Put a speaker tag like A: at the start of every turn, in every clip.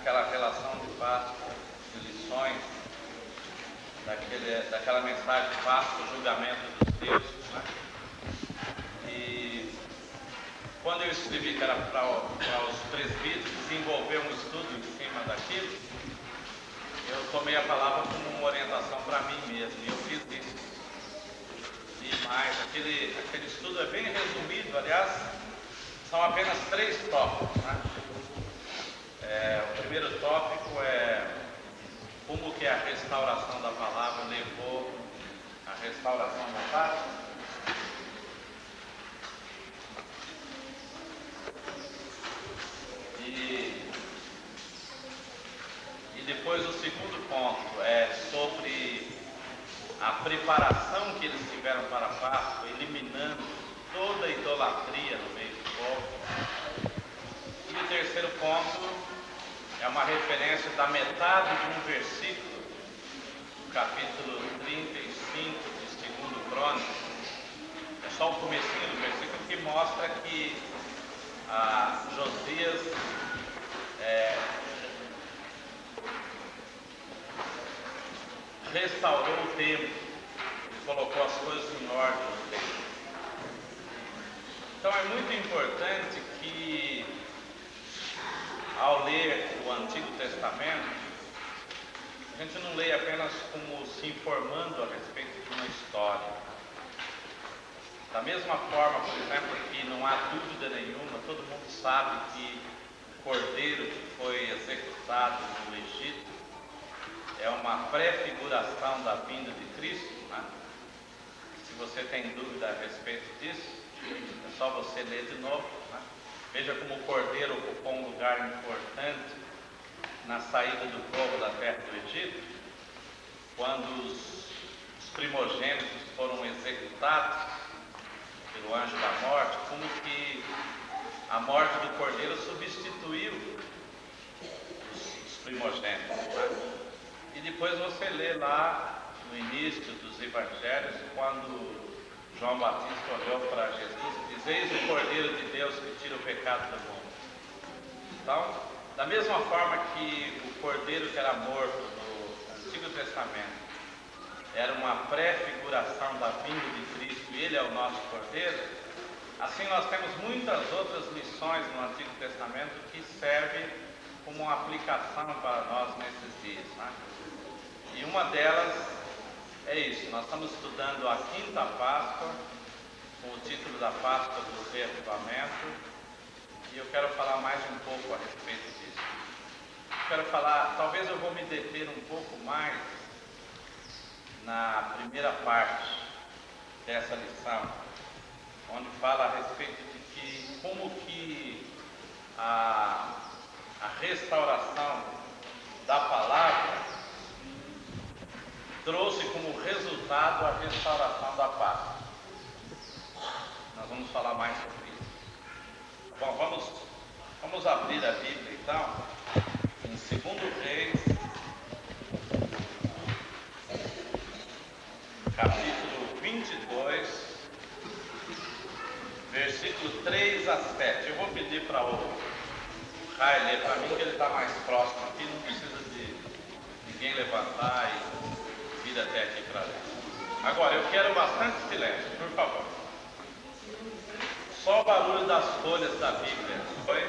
A: aquela relação de Páscoa, de lições, daquela mensagem de Páscoa, o julgamento dos deuses, né? E quando eu escrevi que era para os presbíteros desenvolver um estudo em cima daquilo, eu tomei a palavra como uma orientação para mim mesmo, e eu fiz isso. E mais, aquele estudo é bem resumido, aliás, são apenas 3 tópicos, né? O primeiro tópico é como que a restauração da palavra levou à restauração da paz. E depois o segundo ponto é sobre a preparação que eles tiveram para a Páscoa, eliminando toda a idolatria no meio do povo. E o terceiro ponto é uma referência da metade de um versículo, do capítulo 35 de 2 Crônicas. É só o comecinho do versículo que mostra que Josias restaurou o templo e colocou as coisas em ordem no templo. Então é muito importante que, ao ler o Antigo Testamento, a gente não leia apenas como se informando a respeito de uma história. Da mesma forma, por exemplo, que não há dúvida nenhuma, todo mundo sabe que o cordeiro que foi executado no Egito é uma prefiguração da vinda de Cristo, né? Se você tem dúvida a respeito disso, é só você ler de novo, né? Veja como o cordeiro ocupou um lugar importante na saída do povo da terra do Egito, quando os primogênitos foram executados pelo anjo da morte, como que a morte do cordeiro substituiu os primogênitos, né? E depois você lê lá no início dos evangelhos, quando João Batista olhou para Jesus e diz: eis o Cordeiro de Deus que tira o pecado do mundo. Então, da mesma forma que o cordeiro que era morto no Antigo Testamento era uma prefiguração da vinda de Cristo, e ele é o nosso cordeiro, assim nós temos muitas outras lições no Antigo Testamento que servem como uma aplicação para nós nesses dias, né? E uma delas é isso. Nós estamos estudando a quinta Páscoa, com o título da Páscoa do Reavivamento, e eu quero falar mais um pouco a respeito disso. Quero falar, talvez eu vou me deter um pouco mais na primeira parte dessa lição, onde fala a respeito de que como que a restauração da palavra trouxe como resultado a restauração da paz. Nós vamos falar mais sobre isso. Bom, vamos abrir a Bíblia então, em 2 Reis, capítulo 22, versículo 3 a 7. Eu vou pedir para o Rai ler para mim, que ele está mais próximo aqui, não precisa de ninguém levantar e vir até aqui para ler. Agora, eu quero bastante silêncio, por favor. Só o barulho das folhas da Bíblia. Foi?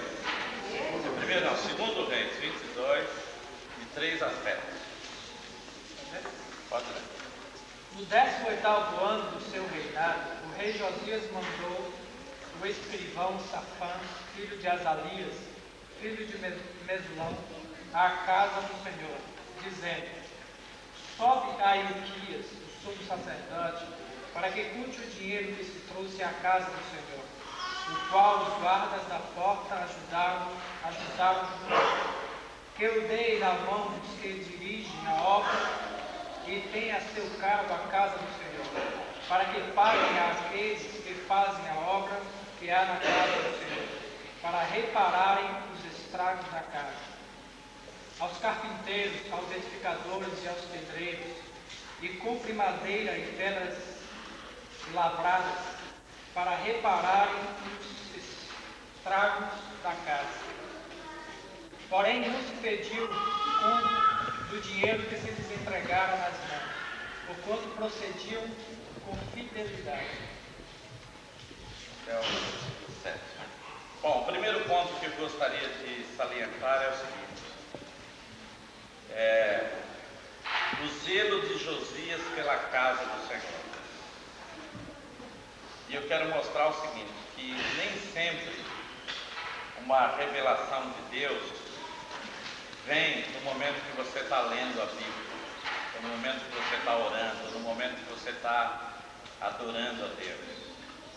A: Primeiro não, 2 Reis 22, de 3 a 7. Pode ler.
B: No 18º ano do seu reinado, o rei Josias mandou o escrivão Safã, filho de Azalias, filho de Mesulão, à casa do Senhor, dizendo: sobe a Ilquias, o sumo sacerdote, para que conte o dinheiro que se trouxe à casa do Senhor, o qual os guardas da porta ajudaram que eu dei na mão dos que dirigem a obra e tem a seu cargo a casa do Senhor, para que paguem àqueles que fazem a obra que há na casa do Senhor, para repararem os estragos da casa. Aos carpinteiros, aos edificadores e aos pedreiros, e compre madeira e pedras lavradas, para repararem os estragos da casa. Porém, não se pediu conto do dinheiro que se lhes entregara nas mãos, porquanto procediam com fidelidade.
A: É o 7. Bom, o primeiro ponto que eu gostaria de salientar é o seguinte: o zelo de Josias pela casa do Senhor. E eu quero mostrar o seguinte, que nem sempre uma revelação de Deus vem no momento que você está lendo a Bíblia, ou no momento que você está orando, ou no momento que você está adorando a Deus.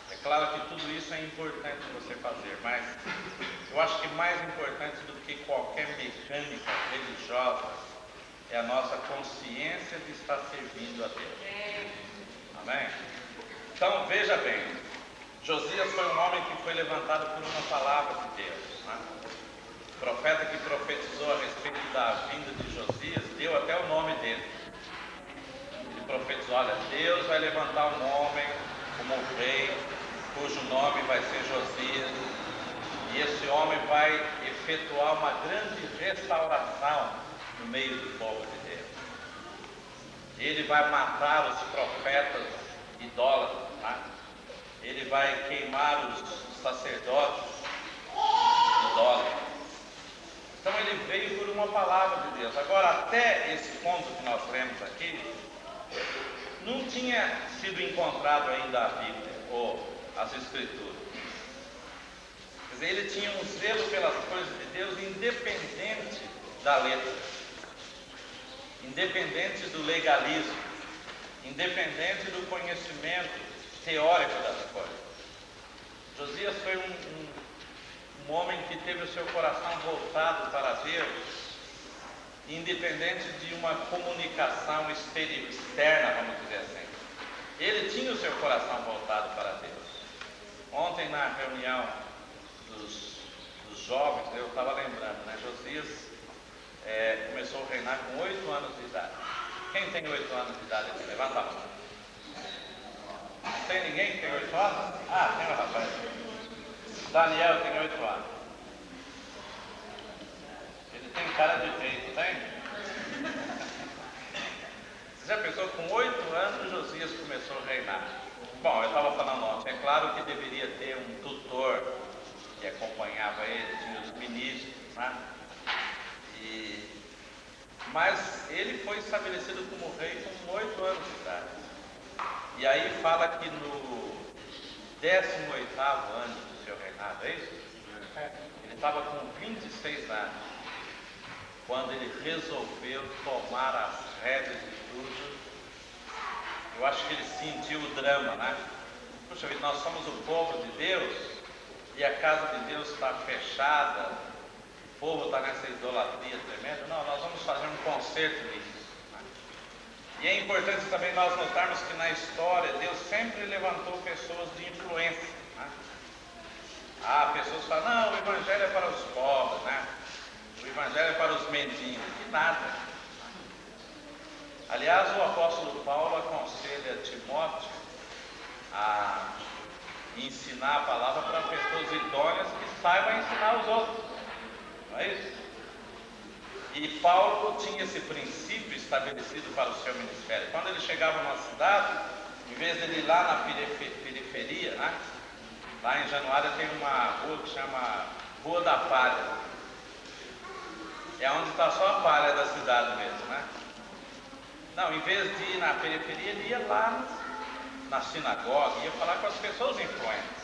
A: É claro que tudo isso é importante você fazer, mas eu acho que mais importante do que qualquer mecânica religiosa é a nossa consciência de estar servindo a Deus. Amém? Então, veja bem, Josias foi um homem que foi levantado por uma palavra de Deus, né? O profeta que profetizou a respeito da vinda de Josias deu até o nome dele. Ele profetizou: olha, Deus vai levantar um homem como rei, cujo nome vai ser Josias, e esse homem vai efetuar uma grande restauração no meio do povo de Deus. Ele vai matar os profetas idólatras, tá? Ele vai queimar os sacerdotes idólatras. Então ele veio por uma palavra de Deus. Agora, até esse ponto que nós lemos aqui, não tinha sido encontrado ainda a Bíblia ou as Escrituras. Quer dizer, ele tinha um zelo pelas coisas de Deus independente da letra, independente do legalismo, independente do conhecimento teórico das coisas. Josias foi um homem que teve o seu coração voltado para Deus, independente de uma comunicação externa, vamos dizer assim. Ele tinha o seu coração voltado para Deus. Ontem, na reunião dos jovens, eu estava lembrando, né? Josias começou a reinar com 8 anos de idade. Quem tem 8 anos de idade aqui? Levanta a mão. Não tem ninguém que tem 8 anos? Ah, tem um rapaz. Daniel tem 8 anos. Ele tem cara de rei, não tem? Você já pensou, com 8 anos Josias começou a reinar? Bom, eu estava falando ontem, é claro que deveria ter um tutor que acompanhava ele, tinha os ministros, né? Mas ele foi estabelecido como rei com 8 anos de idade. E aí fala que no 18º ano do seu reinado, é isso? Ele estava com 26 anos, quando ele resolveu tomar as rédeas de tudo. Eu acho que ele sentiu o drama, né? Puxa vida, nós somos o povo de Deus e a casa de Deus está fechada, o povo está nessa idolatria tremenda. Não, nós vamos fazer um conserto nisso. E é importante também nós notarmos que na história Deus sempre levantou pessoas de influência, né? Pessoas falam: não, o evangelho é para os pobres, né? O evangelho é para os mendigos. E nada. Aliás, o apóstolo Paulo aconselha Timóteo a ensinar a palavra para pessoas idôneas que saibam ensinar os outros. Não é isso? E Paulo tinha esse princípio estabelecido para o seu ministério. Quando ele chegava numa cidade, em vez de ele ir lá na periferia, né? Lá em Januária tem uma rua que chama Rua da Palha. É onde está só a palha da cidade mesmo, né? Não, em vez de ir na periferia, ele ia lá na sinagoga, ia falar com as pessoas influentes.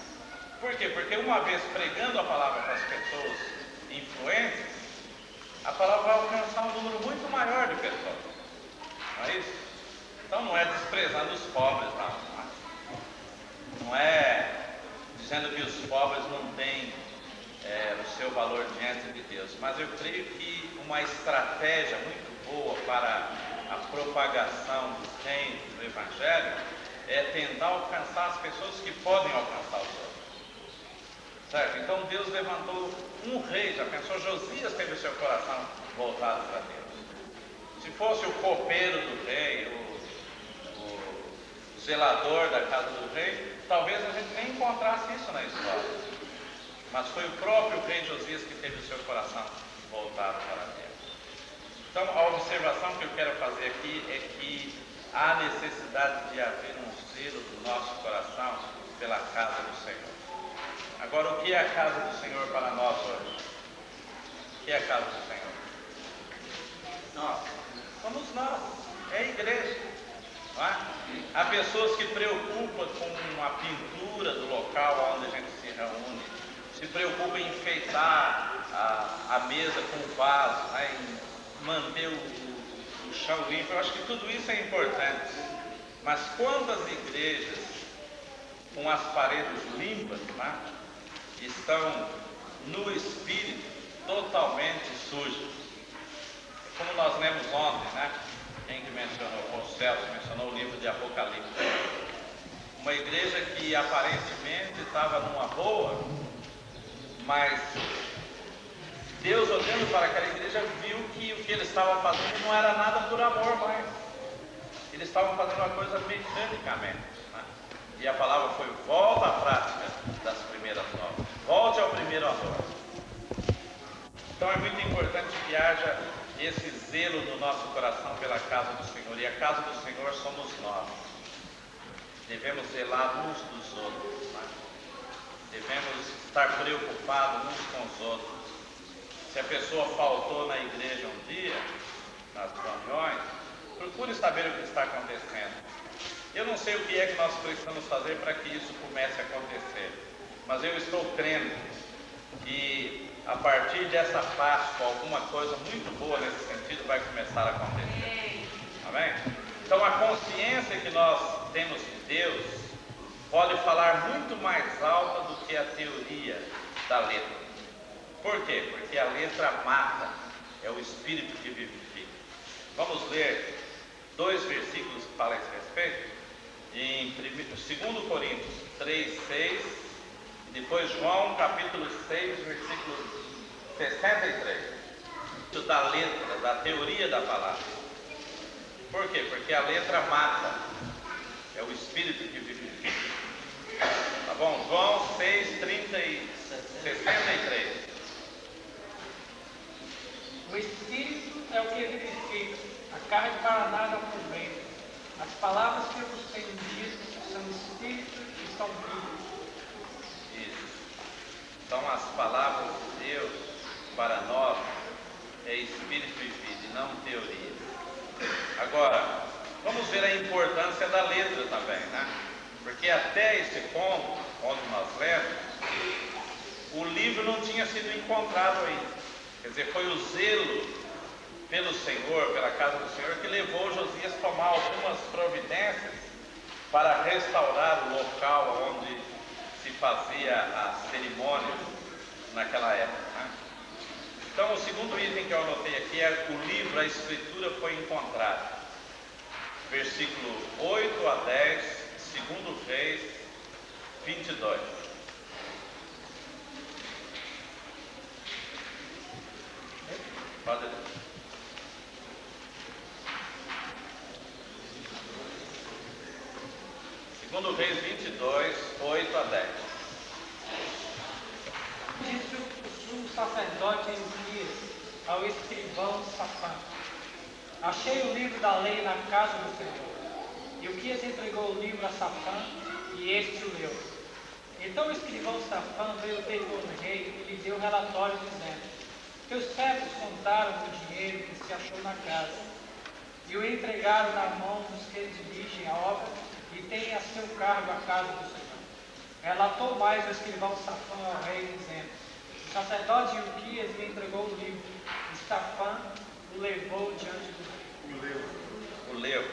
A: Por quê? Porque uma vez pregando a palavra para as pessoas influentes, a palavra vai alcançar um número muito maior de pessoas. Não é isso? Então não é desprezando os pobres, não. Não é dizendo que os pobres não têm o seu valor diante de Deus. Mas eu creio que uma estratégia muito boa para a propagação do reino, do Evangelho, é tentar alcançar as pessoas que podem alcançar os outros. Certo? Então Deus levantou um rei. Já pensou? Josias teve o seu coração voltado para Deus. Se fosse o copeiro do rei, o zelador da casa do rei, talvez a gente nem encontrasse isso na história. Mas foi o próprio rei Josias que teve o seu coração voltado para Deus. Então, a observação que eu quero fazer aqui é que há necessidade de haver um zelo do nosso coração pela casa do Senhor. Agora, o que é a casa do Senhor para nós hoje? O que é a casa do Senhor? Nós. Somos nós. É a igreja. Não é? Há pessoas que preocupam com a pintura do local onde a gente se reúne, se preocupam em enfeitar a mesa com vaso, né? Em manter o chão limpo. Eu acho que tudo isso é importante. Mas quantas igrejas com as paredes limpas, né, estão no espírito totalmente sujas? Como nós lemos ontem, né? Quem que mencionou? O Celso mencionou o livro de Apocalipse. Uma igreja que aparentemente estava numa boa, mas Deus, olhando para aquela igreja, viu que o que eles estavam fazendo não era nada por amor mais. Eles estavam fazendo uma coisa mecanicamente. Né? E a palavra foi: volta à prática das primeiras normas. Volte ao primeiro amor. Então é muito importante que haja esse zelo no nosso coração pela casa do Senhor. E a casa do Senhor somos nós. Devemos zelar uns dos outros. Né? Devemos estar preocupados uns com os outros. Se a pessoa faltou na igreja um dia, nas reuniões, procure saber o que está acontecendo. Eu não sei o que é que nós precisamos fazer para que isso comece a acontecer, mas eu estou crendo que a partir dessa Páscoa alguma coisa muito boa nesse sentido vai começar a acontecer. Amém? Então a consciência que nós temos de Deus pode falar muito mais alta do que a teoria da letra. Por quê? Porque a letra mata, é o Espírito que vivifica. Vamos ler 2 versículos que falam a esse respeito. Em 2 Coríntios 3, 6, e depois João capítulo 6, versículo 63. Isso da letra, da teoria da palavra. Por quê? Porque a letra mata, é o Espírito que vivifica. Tá bom? João 6, 30 e 63.
B: O Espírito é o que vivifica, a carne para nada convém. As palavras que eu vos tenho dito são Espírito e são vida.
A: Isso. Então as palavras de Deus para nós é Espírito e vida, e não teoria. Agora, vamos ver a importância da letra também, né? Porque até esse ponto, onde nós lemos, o livro não tinha sido encontrado ainda. Quer dizer, foi o zelo pelo Senhor, pela casa do Senhor, que levou Josias a tomar algumas providências para restaurar o local onde se fazia a cerimônia naquela época. Né? Então, o segundo item que eu anotei aqui é o livro, a escritura foi encontrada. Versículo 8 a 10, 2 Reis 22. Pode ler. 2 Reis 22, 8 a 10.
B: Disse o sumo sacerdote Ezequias ao escrivão Safã: achei o livro da lei na casa do Senhor. E Uquias entregou o livro a Safã, e este o leu. Então o escrivão Safã veio ter com o rei e lhe deu um relatório dizendo: teus servos contaram o dinheiro que se achou na casa, e o entregaram na mão dos que dirigem a obra e têm a seu cargo a casa do Senhor. Relatou mais o escrivão Safã ao rei, dizendo: o sacerdote Uquias me entregou o livro, e Safã o levou diante do rei.
A: O leu.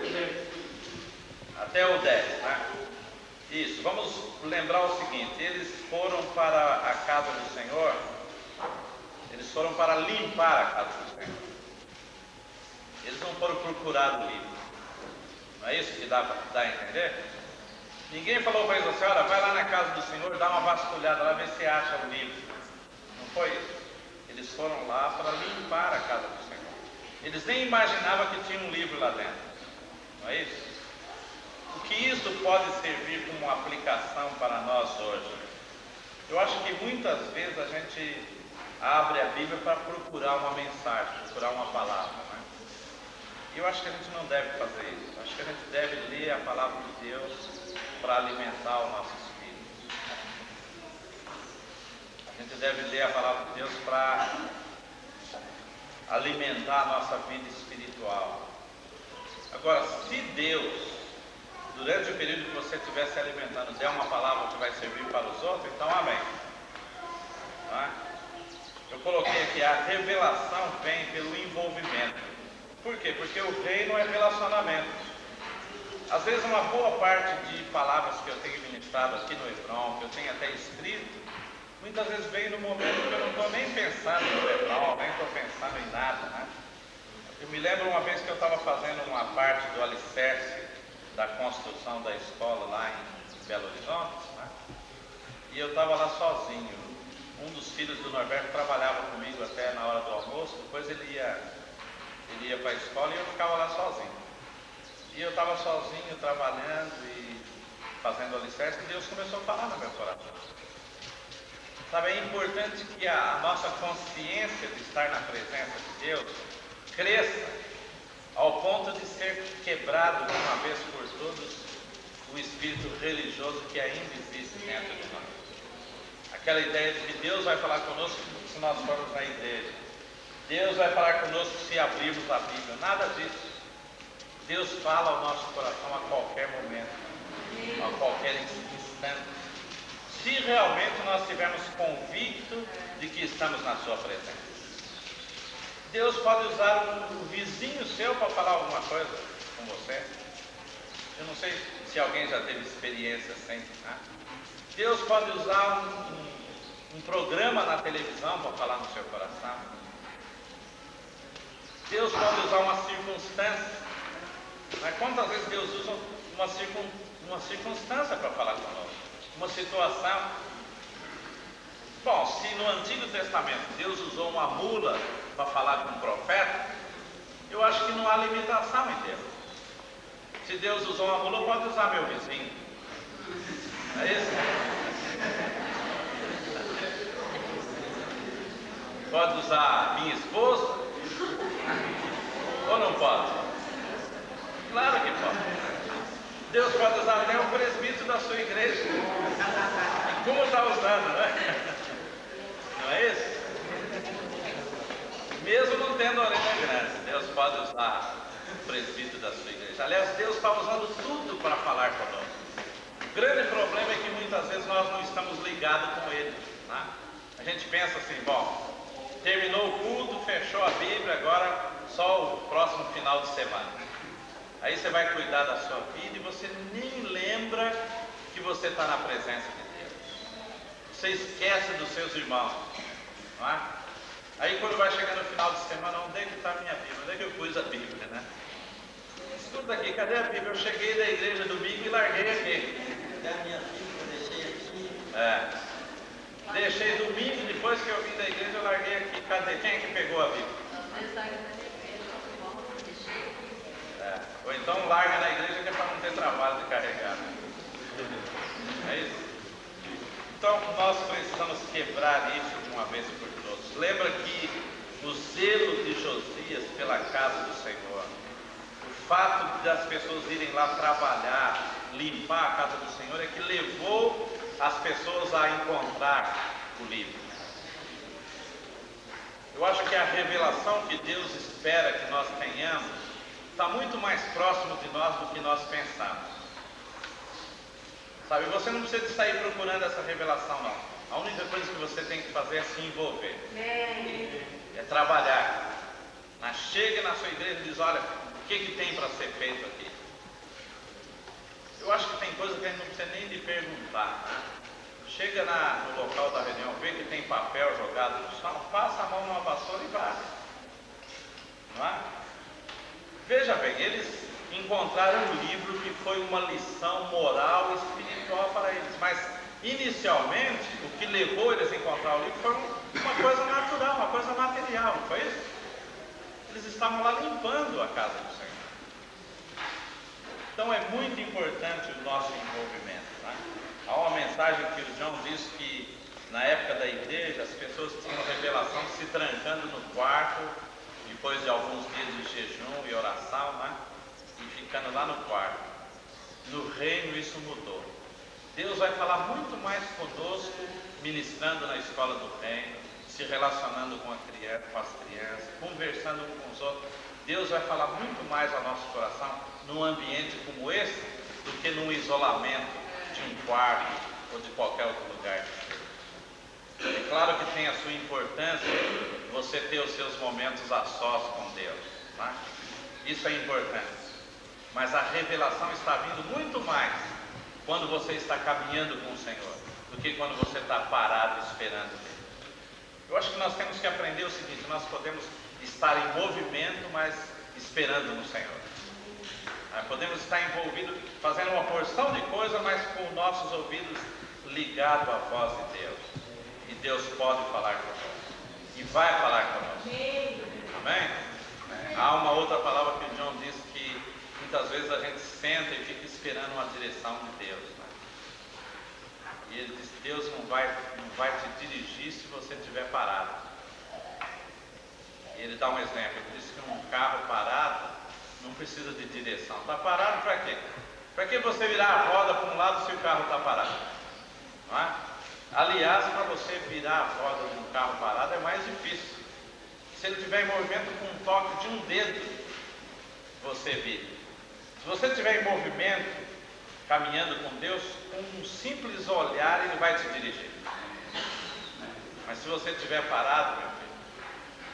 A: Até o 10, né? Isso, vamos lembrar o seguinte: eles foram para a casa do Senhor, eles foram para limpar a casa do Senhor. Eles não foram procurar o livro. Não é isso que dá a entender? Ninguém falou para eles assim: olha, vai lá na casa do Senhor, dá uma vasculhada lá, vê se acha o livro. Não foi isso. Eles foram lá para limpar a casa do Senhor. Eles nem imaginavam que tinha um livro lá dentro. Não é isso? O que isso pode servir como aplicação para nós hoje? Eu acho que muitas vezes a gente abre a Bíblia para procurar uma mensagem, procurar uma palavra, né? E eu acho que a gente não deve fazer isso. Acho que a gente deve ler a palavra de Deus para alimentar o nosso espírito. A gente deve ler a palavra de Deus para alimentar a nossa vida espiritual. Agora, se Deus, durante o período que você estiver se alimentando, der uma palavra que vai servir para os outros, então amém. Não é? Eu coloquei aqui, a revelação vem pelo envolvimento. Por quê? Porque o reino é relacionamento. Às vezes uma boa parte de palavras que eu tenho ministrado aqui no Hebron, que eu tenho até escrito, muitas vezes vem no momento que eu não estou nem pensando no Hebron, nem estou pensando em nada, né? Eu me lembro uma vez que eu estava fazendo uma parte do alicerce da construção da escola lá em Belo Horizonte, né? E eu estava lá sozinho. Um dos filhos do Norberto trabalhava comigo até na hora do almoço, depois ele ia para a escola e eu ficava lá sozinho. E eu estava sozinho trabalhando e fazendo alicerce e Deus começou a falar no meu coração. Sabe, é importante que a nossa consciência de estar na presença de Deus cresça ao ponto de ser quebrado de uma vez por todas o espírito religioso que ainda existe dentro de nós. Aquela ideia de que Deus vai falar conosco se nós formos na igreja. Deus vai falar conosco se abrirmos a Bíblia. Nada disso. Deus fala ao nosso coração a qualquer momento, a qualquer instante. Se realmente nós estivermos convictos de que estamos na sua presença. Deus pode usar um vizinho seu para falar alguma coisa com você. Eu não sei se alguém já teve experiência assim, né? Deus pode usar um programa na televisão para falar no seu coração. Deus pode usar uma circunstância. Mas quantas vezes Deus usa uma circunstância para falar conosco? Uma situação. Bom, se no Antigo Testamento Deus usou uma mula para falar com o profeta, eu acho que não há limitação em Deus. Se Deus usou uma mula, pode usar meu vizinho. É isso? Pode usar minha esposa? Ou não pode? Claro que pode. Deus pode usar até o presbítero da sua igreja. E como está usando, né? Não é isso? Mesmo não tendo orelha grande, Deus pode usar o presbítero da sua igreja. Aliás, Deus está usando tudo para falar conosco. O grande problema é que muitas vezes nós não estamos ligados com Ele, né? A gente pensa assim, bom, terminou o culto, fechou a Bíblia, agora só o próximo final de semana. Aí você vai cuidar da sua vida e você nem lembra que você está na presença de Deus. Você esquece dos seus irmãos, não é? Aí quando vai chegar no final de semana, onde é que está a minha Bíblia? Onde é que eu pus a Bíblia, né? Escuta aqui, cadê a Bíblia? Eu cheguei da igreja domingo e larguei aqui.
C: Cadê a minha Bíblia? Eu deixei aqui.
A: Deixei domingo, depois que eu vim da igreja, eu larguei aqui. Cadê? Quem é que pegou a Bíblia? Ou então larga na igreja que é para não ter trabalho de carregar. É isso? Então nós precisamos quebrar isso de uma vez por todas. Lembra que o zelo de Josias pela casa do Senhor, o fato das pessoas irem lá trabalhar, limpar a casa do Senhor, é que levou as pessoas a encontrar o livro. Eu acho que a revelação que Deus espera que nós tenhamos está muito mais próximo de nós do que nós pensamos. Sabe, você não precisa de sair procurando essa revelação, não. A única coisa que você tem que fazer é se envolver. É trabalhar. Mas chega na sua igreja e diz, olha, o que tem para ser feito aqui? Eu acho que tem coisa que a gente não precisa nem de perguntar. Chega no local da reunião, vê que tem papel jogado no chão, passa a mão numa vassoura e varre. Não é? Veja bem, eles encontraram um livro que foi uma lição moral e espiritual para eles, mas inicialmente o que levou eles a encontrar o livro foi uma coisa natural, uma coisa material, não foi isso? Eles estavam lá limpando a casa do Senhor. Então é muito importante o nosso envolvimento, né? Há uma mensagem que o João diz que Na época da igreja, as pessoas tinham revelação se trancando no quarto, depois de alguns dias de jejum e oração, né? E ficando lá no quarto. No reino isso mudou. Deus vai falar muito mais conosco, ministrando na escola do reino, se relacionando com as crianças, conversando uns com os outros. Deus vai falar muito mais ao nosso coração num ambiente como esse, do que num isolamento de um quarto ou de qualquer outro lugar. É claro que tem a sua importância você ter os seus momentos a sós com Deus, tá? Isso é importante. Mas a revelação está vindo muito mais quando você está caminhando com o Senhor, do que quando você está parado esperando Ele. Eu acho que nós temos que aprender o seguinte: nós podemos estar em movimento, mas esperando no Senhor. Podemos estar envolvidos, fazendo uma porção de coisa, mas com nossos ouvidos ligados à voz de Deus. E Deus pode falar conosco. E vai falar conosco. Amém? Há uma outra palavra que o John diz, que muitas vezes a gente senta e fica esperando uma direção de Deus, né? E ele diz: Deus não vai te dirigir se você estiver parado. E ele dá um exemplo. Ele diz que um carro parado não precisa de direção. Está parado para quê? Para que você virar a roda para um lado se o carro está parado? Não é? Aliás, para você virar a roda de um carro parado é mais difícil. Se ele estiver em movimento, com um toque de um dedo, você vira. Se você estiver em movimento, caminhando com Deus, com um simples olhar Ele vai te dirigir. Mas se você estiver parado, meu filho,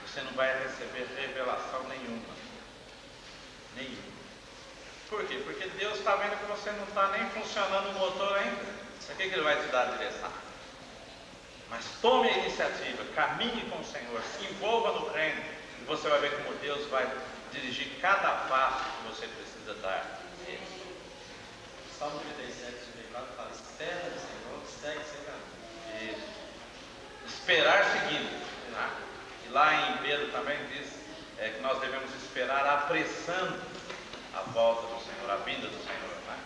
A: você não vai receber revelação nenhuma. Por quê? Porque Deus está vendo que você não está nem funcionando o motor ainda. Para que Ele vai te dar a direção? Mas tome a iniciativa, caminhe com o Senhor, se envolva no reino, e você vai ver como Deus vai dirigir cada passo que você precisa dar.
C: Salmo 37, 34 fala: espera no Senhor, segue seu caminho.
A: Isso. Esperar seguindo. Né? E lá em Pedro também diz que nós devemos esperar apressando a volta do Senhor, a vinda do Senhor. Né?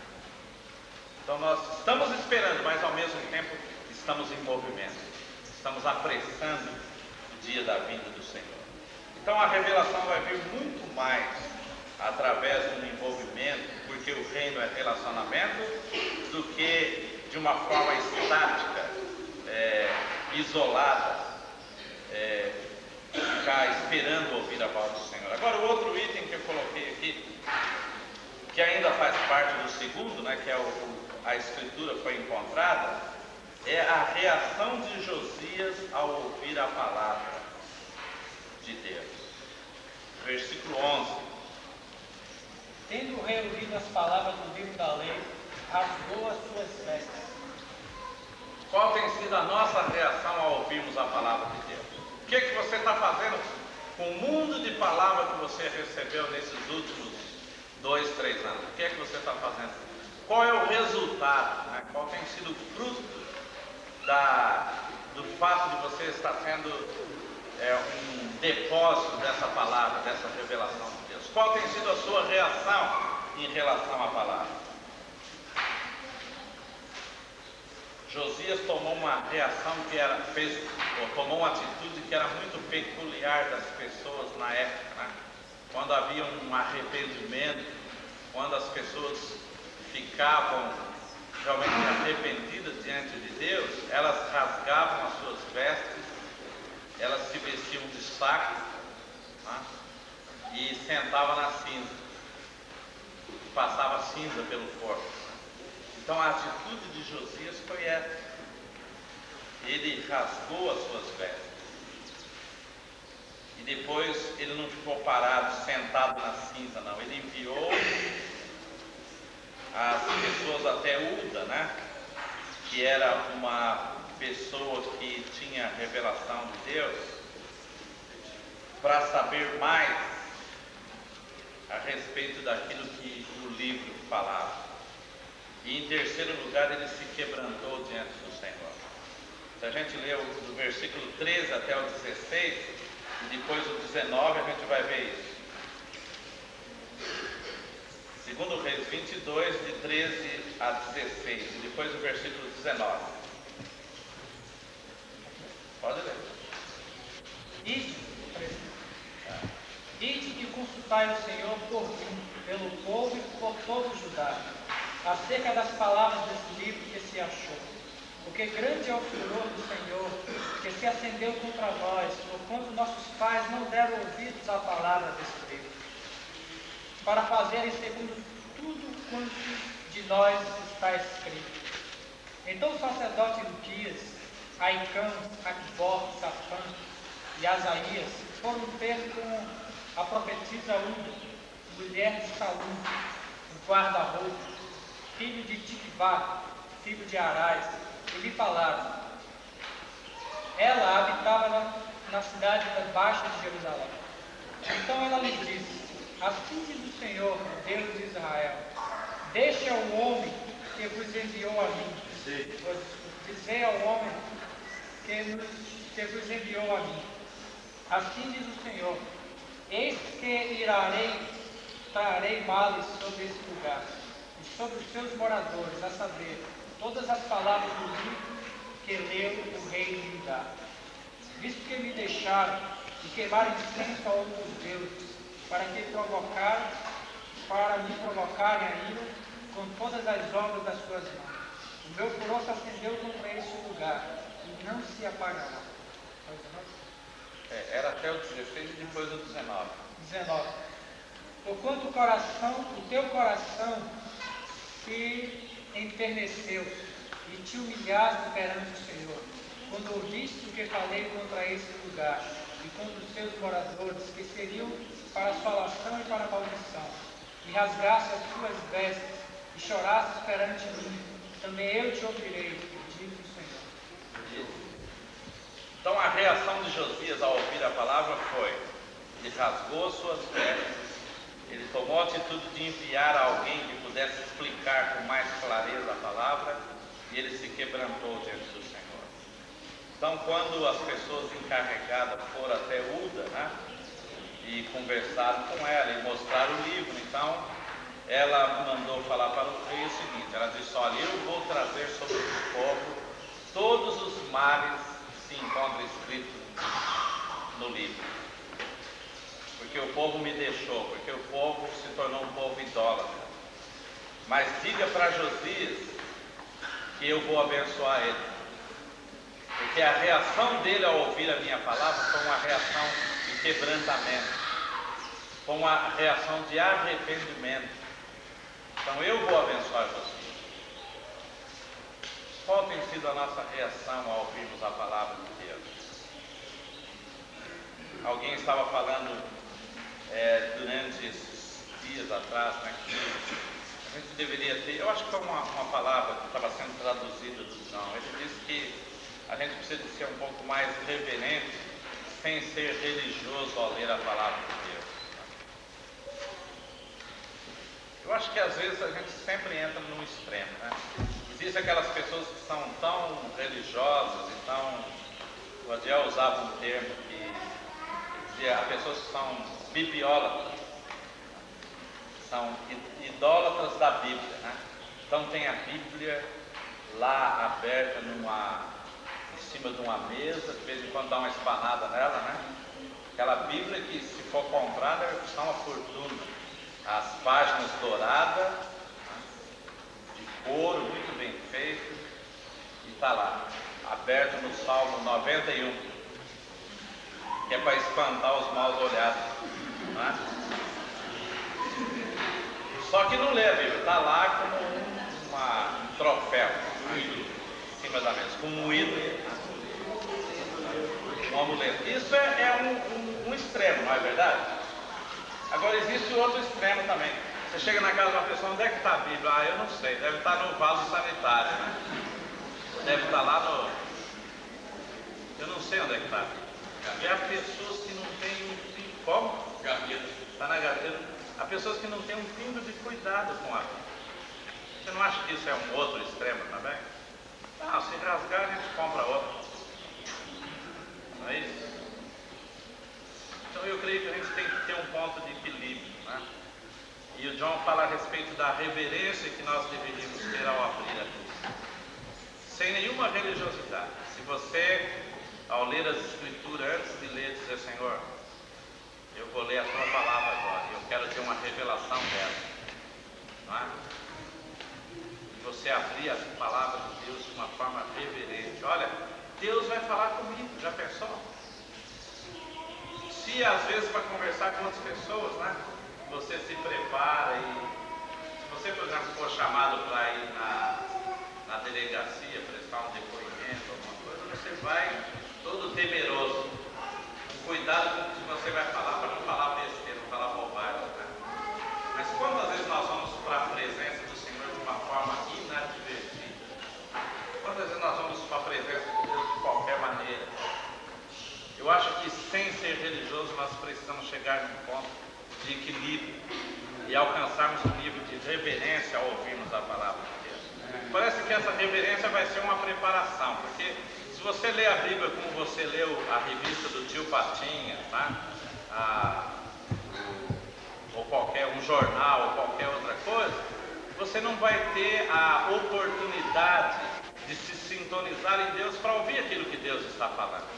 A: Então nós estamos esperando, mas ao mesmo tempo estamos em movimento. Estamos apressando o dia da vinda do Senhor. Então a revelação vai vir muito mais através de um envolvimento, porque o reino é relacionamento, do que de uma forma estática, isolada, ficar esperando ouvir a voz do Senhor. Agora, o outro item que eu coloquei aqui, que ainda faz parte do segundo, né, que é a escritura foi encontrada, é a reação de Josias ao ouvir a palavra de Deus. Versículo 11.
B: Tendo o rei ouvido as palavras do livro da lei, rasgou as suas vestes.
A: Qual tem sido a nossa reação ao ouvirmos a palavra de Deus? O que você está fazendo com o mundo de palavra que você recebeu nesses últimos 2, 3 anos? O que você está fazendo? Qual é o resultado? Né? Qual tem sido o fruto do fato de você estar sendo um depósito dessa palavra, dessa revelação de Deus? Qual tem sido a sua reação em relação à palavra? Josias tomou uma reação tomou uma atitude que era muito peculiar das pessoas na época, né? Quando havia um arrependimento, quando as pessoas ficavam realmente arrependidas diante de Deus, elas rasgavam as suas vestes, elas se vestiam de saco, né? E sentavam na cinza, passava cinza pelo corpo. Então a atitude de Josias foi essa. Ele rasgou as suas vestes. E depois ele não ficou parado, sentado na cinza, não. Ele enviou as pessoas até Uda, né? Que era uma pessoa que tinha revelação de Deus, para saber mais a respeito daquilo que o livro falava. E em terceiro lugar, ele se quebrantou diante do Senhor. Se a gente ler do versículo 13 até o 16, e depois o 19, a gente vai ver isso. Segundo Reis 22, de 13 a 16, e depois o versículo 19. Pode ler.
B: Ide e consultai o Senhor por mim, pelo povo e por todo o Judá, acerca das palavras desse livro que se achou. Porque grande é o furor do Senhor, que se acendeu contra nós, porquanto nossos pais não deram ouvidos à palavra desse livro, para fazerem segundo tudo quanto de nós está escrito. Então o sacerdote Ilquias, Aicão, Aquibor, Safã e Asaías foram ter com a profetisa Uda, mulher de Salum, um guarda-roupa, filho de Tikvá, filho de Arás, e lhe falaram. Ela habitava na cidade baixa de Jerusalém. Então ela lhes disse: assim diz o Senhor, Deus de Israel, deixe ao homem que vos enviou a mim. Dizei ao homem que vos enviou a mim. Assim diz o Senhor, eis que trarei males sobre esse lugar, e sobre os seus moradores, a saber, todas as palavras do livro que leu o rei de Judá. Visto que me deixaram e queimaram incenso a outros deuses, para me provocarem a ira com todas as obras das suas mãos. O meu furor se acendeu contra esse lugar, e não se apagará.
A: Era até o 16 e depois o 19.
B: 19. Porquanto o teu coração se enterneceu e te humilhaste perante o Senhor, quando ouviste o que falei contra esse lugar e contra os seus moradores, que seriam para assolação e para maldição, e rasgaste as tuas vestes e choraste perante mim, também eu te ouvirei, diz o Senhor.
A: Então a reação de Josias ao ouvir a palavra foi: ele rasgou suas vestes, ele tomou a atitude de enviar alguém que pudesse explicar com mais clareza a palavra, e ele se quebrantou diante do Senhor. Então, quando as pessoas encarregadas foram até Uda, né, e conversaram com ela e mostraram o livro, então ela mandou falar para o rei o seguinte: ela disse: olha, eu vou trazer sobre o povo todos os males que se encontram escritos no livro, porque o povo me deixou, porque o povo se tornou um povo idólatra. Mas diga para Josias que eu vou abençoar ele, porque a reação dele ao ouvir a minha palavra foi uma reação de quebrantamento, foi uma reação de arrependimento. Então eu vou abençoar Josias. Qual tem sido a nossa reação ao ouvirmos a palavra de Deus? Alguém estava falando durante esses dias atrás, né, que a gente deveria ter, eu acho que foi uma palavra que estava sendo traduzida do João. Ele disse que a gente precisa ser um pouco mais reverente, sem ser religioso ao ler a palavra de Deus. Eu acho que às vezes a gente sempre entra num extremo, né? Existem aquelas pessoas que são tão religiosas e tão... O Adiel usava um termo que dizia, as pessoas que são bibliólatras, são idólatras da Bíblia, né? Então tem a Bíblia lá aberta em cima de uma mesa, de vez em quando dá uma espanada nela, né? Aquela Bíblia que, se for comprada, deve custar uma fortuna. As páginas douradas, né, de couro, muito bem feito, e está lá, aberto no Salmo 91, que é para espantar os maus olhados, né? Só que não lê a Bíblia, está lá como um troféu, né, em cima da mesa, como um ídolo, um amuleto. Isso é um extremo, não é verdade? Agora existe o outro extremo também. Você chega na casa de uma pessoa, onde é que está a Bíblia? Ah, eu não sei, deve estar no vaso sanitário, né? Deve estar lá no... Eu não sei onde é que está a Bíblia. E há pessoas que não têm um pingo... Como? Gaveta. Está na gaveta. Há pessoas que não têm um pingo de cuidado com a Bíblia. Você não acha que isso é um outro extremo também? Não, se rasgar a gente compra outra. Não é isso? Então eu creio que a gente tem que ter um ponto de equilíbrio, né? E o John fala a respeito da reverência que nós deveríamos ter ao abrir a Bíblia. Sem nenhuma religiosidade. Se você ao ler as Escrituras, antes de ler, dizer: Senhor, eu vou ler a tua palavra agora, eu quero ter uma revelação dela, não é? E você abrir a palavra de Deus de uma forma reverente. Olha, Deus vai falar comigo, já pensou? Se às vezes para conversar com outras pessoas, né, você se prepara e, se você, por exemplo, for chamado para ir na delegacia, prestar um depoimento, alguma coisa, você vai todo temeroso. Cuidado com o que você vai falar, para não falar besteira, não falar bobagem, né? Mas quantas vezes nós vamos para a presença do Senhor de uma forma inadvertida? Quantas vezes nós vamos para a presença de Deus de qualquer maneira? Eu acho que sem ser religioso nós precisamos chegar num ponto de equilíbrio e alcançarmos um nível de reverência ao ouvirmos a palavra de Deus. Parece que essa reverência vai ser uma preparação, porque se você lê a Bíblia como você leu a revista do tio Patinha, tá? Ou qualquer um jornal ou qualquer outra coisa, você não vai ter a oportunidade de se sintonizar em Deus para ouvir aquilo que Deus está falando.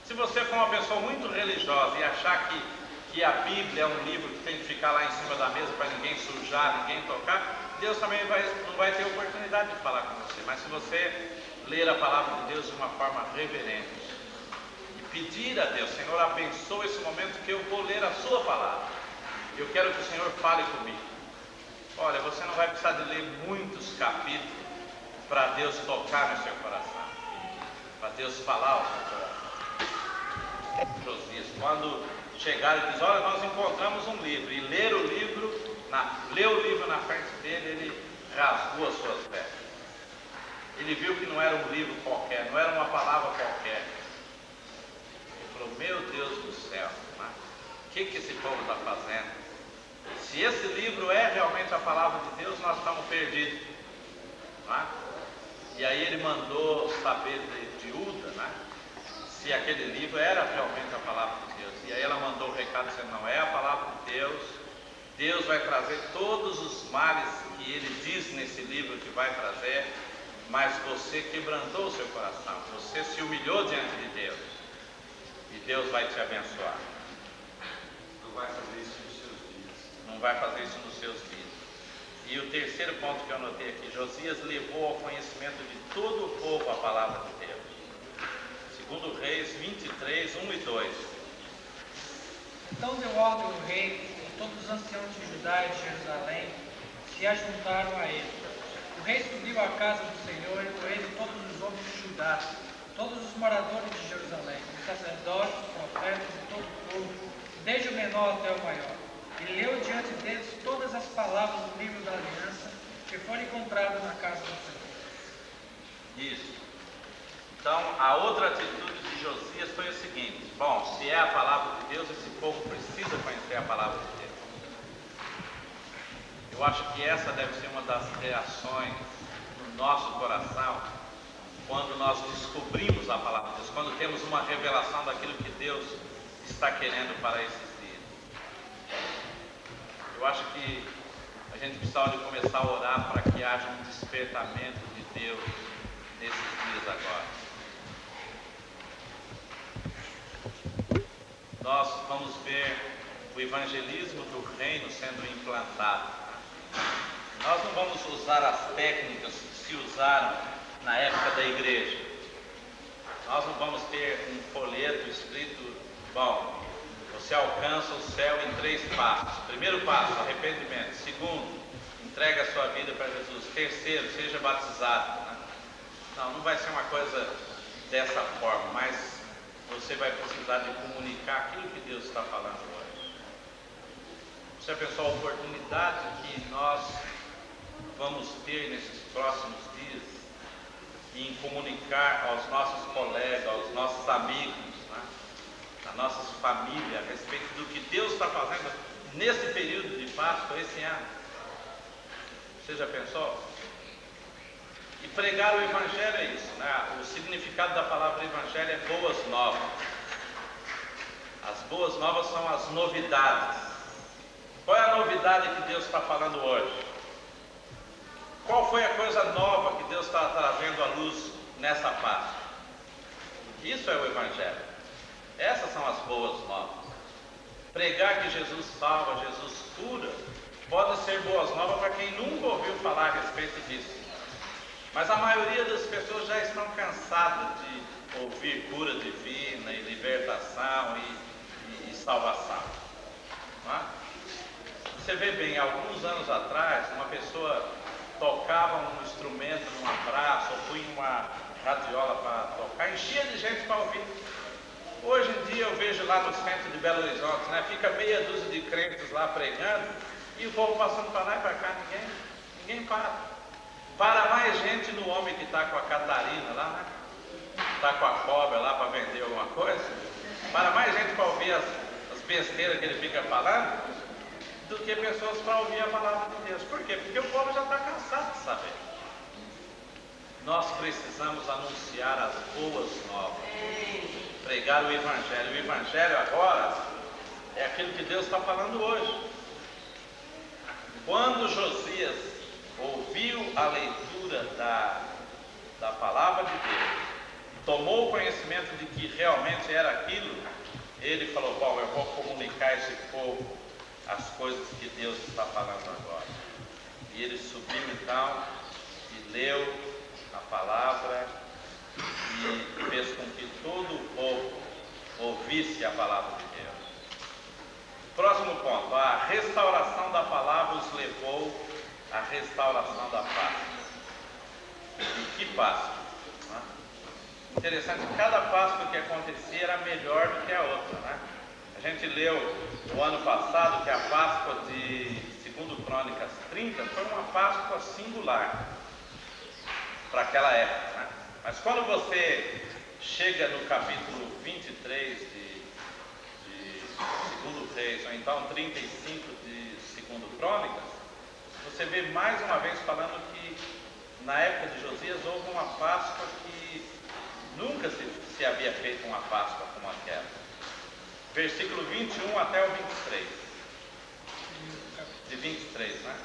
A: Se você for uma pessoa muito religiosa e achar que a Bíblia é um livro que tem que ficar lá em cima da mesa para ninguém sujar, ninguém tocar, Deus também não vai ter oportunidade de falar com você. Mas se você ler a palavra de Deus de uma forma reverente e pedir a Deus: Senhor, abençoa esse momento que eu vou ler a sua palavra, eu quero que o Senhor fale comigo. Olha, você não vai precisar de ler muitos capítulos para Deus tocar no seu coração, para Deus falar ao seu coração. Josias, quando chegaram e diz: olha, nós encontramos um livro, e leu o livro na frente dele, ele rasgou as suas vestes. Ele viu que não era um livro qualquer, não era uma palavra qualquer. Ele falou: meu Deus do céu, né? O que esse povo está fazendo? Se esse livro é realmente a palavra de Deus, nós estamos perdidos, né? E aí ele mandou saber de Uda, né, se aquele livro era realmente a palavra de Deus. E aí ela mandou o recado dizendo: não é a palavra de Deus, Deus vai trazer todos os males que ele diz nesse livro que vai trazer, mas você quebrantou o seu coração, você se humilhou diante de Deus, e Deus vai te abençoar.
C: Não vai fazer isso nos seus dias.
A: Não vai fazer isso nos seus dias. E o terceiro ponto que eu anotei aqui: Josias levou ao conhecimento de todo o povo a palavra de Deus. Segundo Reis 23, 1 e 2.
B: Então deu ordem ao rei, e todos os anciãos de Judá e de Jerusalém se ajuntaram a ele. O rei subiu à casa do Senhor, e com ele todos os homens de Judá, todos os moradores de Jerusalém, os sacerdotes, os profetas e todo o povo, desde o menor até o maior. E leu diante deles todas as palavras do livro da aliança que foram encontradas na casa do Senhor.
A: Isso. Então, a outra atitude de Josias foi o seguinte: bom, se é a palavra de Deus, esse povo precisa conhecer a palavra de Deus. Eu acho que essa deve ser uma das reações no nosso coração quando nós descobrimos a palavra de Deus, quando temos uma revelação daquilo que Deus está querendo para esses dias. Eu acho que a gente precisa de começar a orar para que haja um despertamento de Deus nesses dias agora. Nós vamos ver o evangelismo do reino sendo implantado. Nós não vamos usar as técnicas que se usaram na época da igreja. Nós não vamos ter um folheto escrito: bom, você alcança o céu em 3 passos. Primeiro passo, arrependimento. Segundo, entrega a sua vida para Jesus. Terceiro, seja batizado, né? Não vai ser uma coisa dessa forma, mas você vai precisar de comunicar aquilo que Deus está falando hoje. Você pensou a oportunidade que nós vamos ter nesses próximos dias em comunicar aos nossos colegas, aos nossos amigos, né, às nossas famílias, a respeito do que Deus está fazendo nesse período de Páscoa, esse ano? Você já pensou? E pregar o Evangelho é isso, né? O significado da palavra Evangelho é boas novas. As boas novas são as novidades. Qual é a novidade que Deus está falando hoje? Qual foi a coisa nova que Deus está trazendo à luz nessa Páscoa? Isso é o Evangelho. Essas são as boas novas. Pregar que Jesus salva, Jesus cura, pode ser boas novas para quem nunca ouviu falar a respeito disso. Mas a maioria das pessoas já estão cansadas de ouvir cura divina e libertação e salvação. Não é? Você vê bem, alguns anos atrás, uma pessoa tocava um instrumento numa praça ou punha uma radiola para tocar, enchia de gente para ouvir. Hoje em dia eu vejo lá no centro de Belo Horizonte, né, fica meia dúzia de crentes lá pregando e o povo passando para lá e para cá, ninguém para. Para mais gente no homem que está com a Catarina lá, né? Está com a cobra lá para vender alguma coisa. Para mais gente para ouvir as besteiras que ele fica falando, do que pessoas para ouvir a palavra de Deus. Por quê? Porque o povo já está cansado de saber. Nós precisamos anunciar as boas novas. Pregar o Evangelho. O Evangelho agora é aquilo que Deus está falando hoje. Quando Josias ouviu a leitura da palavra de Deus, tomou conhecimento de que realmente era aquilo, ele falou: bom, eu vou comunicar a esse povo as coisas que Deus está falando agora. E ele subiu então e leu a palavra e fez com que todo o povo ouvisse a palavra de Deus. Próximo ponto: a restauração da palavra os levou à restauração da Páscoa. E que Páscoa? Né? Interessante, cada Páscoa que acontecia era melhor do que a outra, né? A gente leu o ano passado que a Páscoa de 2 Crônicas 30 foi uma Páscoa singular para aquela época, né? Mas quando você chega no capítulo 23 de 2 Reis, ou então 35 de 2 Crônicas, você vê mais uma vez falando que na época de Josias houve uma Páscoa que nunca se havia feito uma Páscoa como aquela. Versículo 21 até o 23. De 23, né?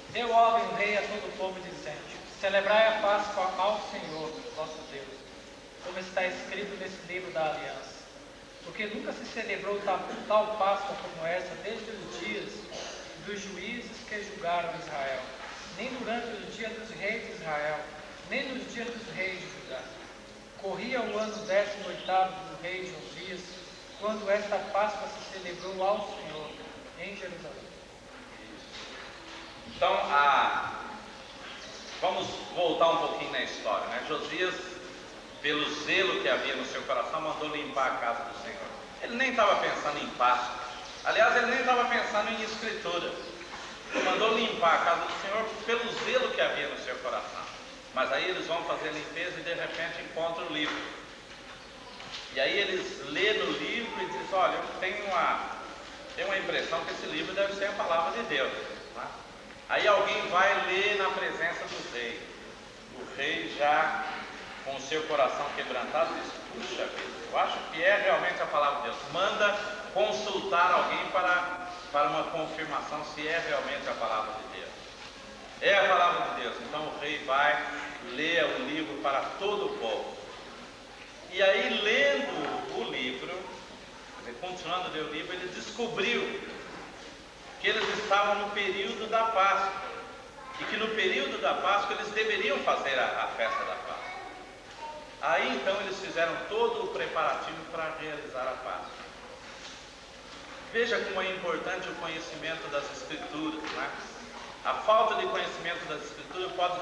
B: Deu ordem o rei a todo o povo, dizendo: celebrai a Páscoa ao Senhor, vosso Deus, como está escrito nesse livro da aliança. Porque nunca se celebrou tal Páscoa como essa desde os dias dos juízes que julgaram Israel, nem durante os dias dos reis de Israel, nem nos dias dos reis de Judá. Corria o ano 18º do rei Josias, quando esta Páscoa se celebrou ao Senhor em Jerusalém.
A: Então, vamos voltar um pouquinho na história, né? Josias, pelo zelo que havia no seu coração, mandou limpar a casa do Senhor. Ele nem estava pensando em Páscoa. Aliás, ele nem estava pensando em escritura. Ele mandou limpar a casa do Senhor pelo zelo que havia no seu coração. Mas aí eles vão fazer limpeza e de repente encontram o livro. E aí eles lêem no livro e dizem: olha, eu tenho uma impressão que esse livro deve ser a palavra de Deus. Tá? Aí alguém vai ler na presença do rei. O rei já com o seu coração quebrantado diz: puxa vida, eu acho que é realmente a palavra de Deus. Manda consultar alguém para uma confirmação se é realmente a palavra de Deus. É a palavra de Deus. Então o rei vai ler o livro para todo o povo. E aí, lendo o livro, continuando a ler o livro, ele descobriu que eles estavam no período da Páscoa. E que no período da Páscoa eles deveriam fazer a festa da Páscoa. Aí então eles fizeram todo o preparativo para realizar a Páscoa. Veja como é importante o conhecimento das Escrituras, né? A falta de conhecimento das Escrituras pode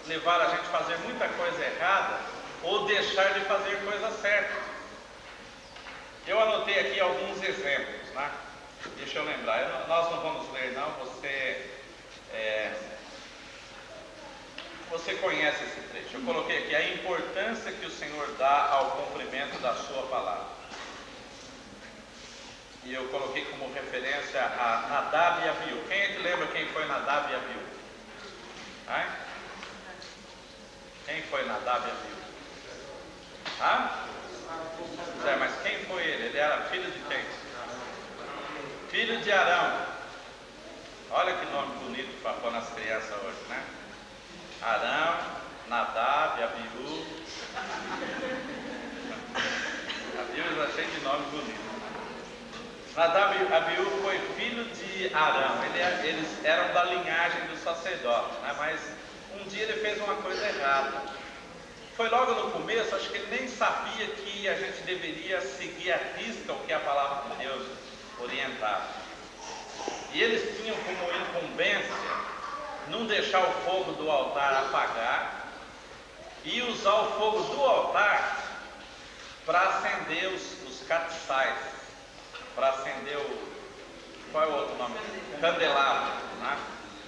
A: levar a gente a fazer muita coisa errada ou deixar de fazer coisa certa. Eu anotei aqui alguns exemplos, né? Deixa eu lembrar, nós não vamos ler não, você conhece esse trecho. Eu coloquei aqui a importância que o Senhor dá ao cumprimento da sua palavra. E eu coloquei como referência a Nadab e Abiú. Quem é que lembra quem foi Nadab e Abiú? Quem foi Nadab e Abiú? Mas quem foi ele? Ele era filho de quem? Filho de Arão. Olha que nome bonito para pôr nas crianças hoje, né? Arão, Nadab, Abiú. Eu já achei de nome bonito. Nadab e Abiú foi filho de Arão. Eles eram da linhagem do sacerdote, né? Mas um dia ele fez uma coisa errada. Foi logo no começo, acho que ele nem sabia que a gente deveria seguir à risca o que a palavra de Deus orientava. E eles tinham como incumbência não deixar o fogo do altar apagar e usar o fogo do altar para acender os catiçais, para acender qual é o outro nome? Candelabro, né?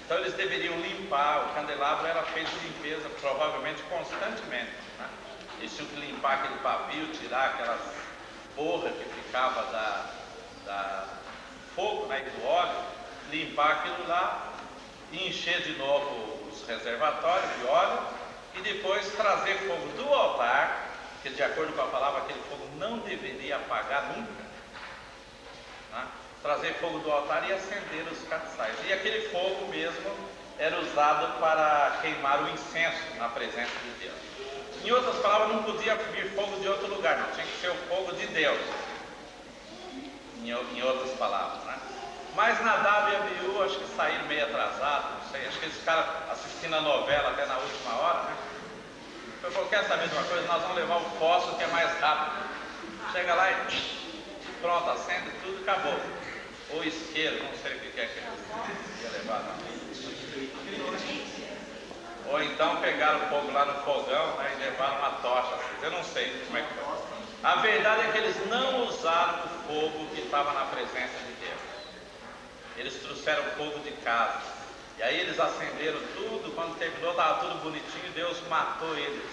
A: Então eles deveriam limpar, o candelabro era feito de limpeza provavelmente constantemente, né? Eles tinham que limpar aquele pavio, tirar aquelas borras que ficava da fogo, né, e do óleo, limpar aquilo lá, encher de novo os reservatórios de óleo e depois trazer fogo do altar, que de acordo com a palavra aquele fogo não deveria apagar nunca, né? Trazer fogo do altar e acender os catiçais. E aquele fogo mesmo era usado para queimar o incenso na presença de Deus. Em outras palavras, não podia vir fogo de outro lugar, não, tinha que ser o fogo de Deus. Em outras palavras, né? Mas Nadab e Abiú acho que saíram meio atrasados, não sei, acho que eles ficaram assistindo a novela até na última hora, né? Eu falei, quer saber de uma coisa? Nós vamos levar o fósforo que é mais rápido. Chega lá e pronto, acende tudo e acabou. Ou isqueiro, não sei o que é que eles iam levar, não. Ou então pegaram o fogo lá no fogão, né, e levaram uma tocha, eu não sei como é que foi. A verdade é que eles não usaram o fogo que estava na presença de Deus. Eles trouxeram fogo de casa. E aí eles acenderam tudo, quando terminou estava tudo bonitinho, Deus matou eles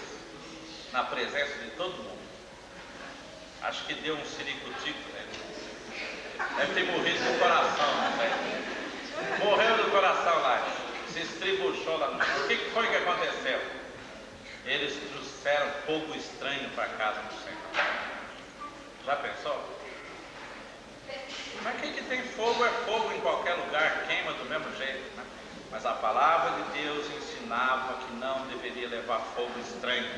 A: na presença de todo mundo. Acho que deu um ciricutico neles. Deve ter morrido do coração, não sei. Morreu do coração lá, se estribuchou lá. O que foi que aconteceu? Eles trouxeram fogo estranho para a casa do Senhor. Já pensou? Mas quem que tem fogo é fogo em qualquer lugar, queima do mesmo jeito, né? Mas a palavra de Deus ensinava que não deveria levar fogo estranho